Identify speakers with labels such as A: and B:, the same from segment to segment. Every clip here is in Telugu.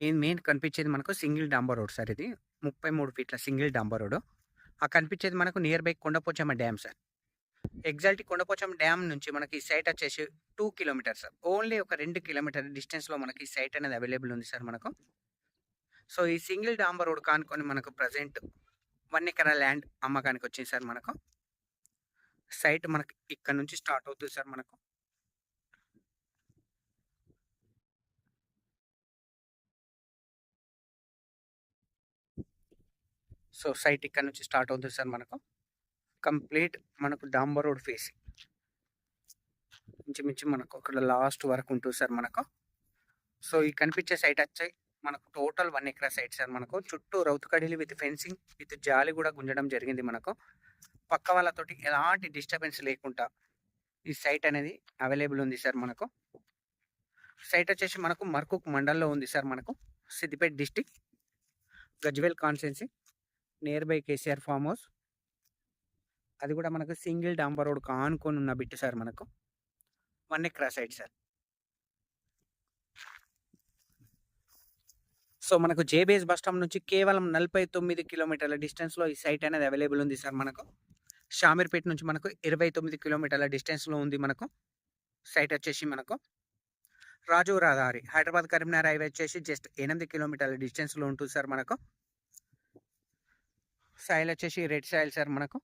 A: ఈ మెయిన్ కనిపించేది మనకు సింగిల్ డాంబర్ రోడ్ సార్ ఇది. 33 ఫీట్ల సింగిల్ డాంబర్ రోడ్. ఆ కనిపించేది మనకు near by Kondapochamma dam sir. Exactly Kondapochamma dam నుంచి మనకి ఈ సైట్ వచ్చేసి 2 కిలోమీటర్స్ సార్. ఓన్లీ ఒక 2 కిలోమీటర్ల డిస్టెన్స్‌లో మనకి ఈ సైట్ అనేది అవైలబుల్ ఉంది సార్ మనకు. సో, ఈ సింగిల్ డాంబర్ రోడ్ కానుకొని మనకు ప్రెజెంట్ 1 ఎకరా ల్యాండ్ అమ్మకానికొచ్చింది సార్ మనకు. సైట్ మనకి ఇక్కడ నుంచి స్టార్ట్ అవుతుంది సార్ మనకు. సో, సైట్ ఇక్కడ నుంచి స్టార్ట్ అవుతుంది సార్ మనకు. కంప్లీట్ మనకు డాంబర్ రోడ్ ఫేసింగ్. ఇంచుమించు మనకు అక్కడ లాస్ట్ వరకు ఉంటుంది సార్ మనకు. సో, ఈ కనిపించే సైట్ వచ్చి మనకు టోటల్ 1 ఎకరా సైట్ సార్ మనకు. చుట్టూ రౌతుకడీలు విత్ ఫెన్సింగ్ విత్ జాలి కూడా గుంజడం జరిగింది మనకు. పక్క వాళ్ళతోటి ఎలాంటి డిస్టర్బెన్స్ లేకుండా ఈ సైట్ అనేది అవైలబుల్ ఉంది సార్ మనకు. సైట్ వచ్చేసి మనకు మర్కుక్ మండల్లో ఉంది సార్ మనకు. Siddipet district, Gajwel constituency, near by KCR farm house. అది కూడా మనకు సింగిల్ డాంబర్ రోడ్ ఆనుకొని ఉన్న బిట్ సార్ మనకు. 1 ఎకరా సైట్ సార్. సో, మనకు జేబీఎస్ బస్ స్టాండ్ నుంచి కేవలం 49 కిలోమీటర్ల డిస్టెన్స్‌లో ఈ సైట్ అనేది అవైలబుల్ ఉంది సార్ మనకు. షామీర్పేట నుంచి మనకు 29 కిలోమీటర్ల డిస్టెన్స్‌లో ఉంది మనకు. సైట్ వచ్చేసి మనకు రాజు రహదారి హైదరాబాద్ కరీంనగర్ హైవే వచ్చేసి జస్ట్ 8 కిలోమీటర్ల డిస్టెన్స్‌లో ఉంటుంది సార్ మనకు. సాయిల్ వచ్చేసి రెడ్ సాయిల్ సార్ మనకు.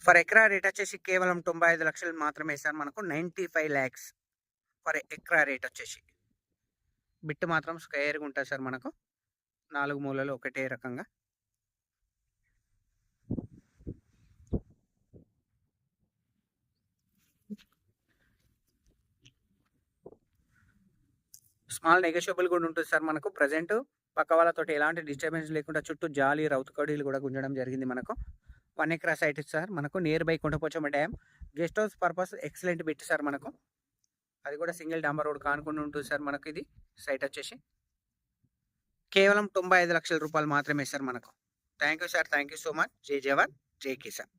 A: ఫర్ ఎకరా రేట్ వచ్చేసి కేవలం 95 లక్షలు మాత్రమే సార్ మనకు. 95 లాక్స్ ఫర్ ఎకరా రేట్ వచ్చేసి. బిట్ మాత్రం స్క్వేర్‌గా ఉంటుంది సార్ మనకు. 4 మూలలు ఒకటే రకంగా. స్మాల్ నెగోషియబుల్ కూడా ఉంటుంది సార్ మనకు. ప్రెజెంట్ పక్క వాళ్ళతోటి ఎలాంటి డిస్టర్బెన్స్ లేకుండా చుట్టూ జాలి, రౌతుకడీలు కూడా గుంజడం జరిగింది మనకు. 1 ఎకరా సైట్ సార్ మనకు. Near by Kondapochamma dam. Guest house purpose excellent bit sir మనకు. అది కూడా సింగిల్ డాంబర్ రోడ్ కానుకొని ఉంటుంది సార్ మనకు ఇది. సైట్ వచ్చేసి కేవలం 95 లక్షల రూపాయలు మాత్రమే సార్ మనకు. Thank you sir. Thank you so much. జై జవాన్, జై కిసాన్.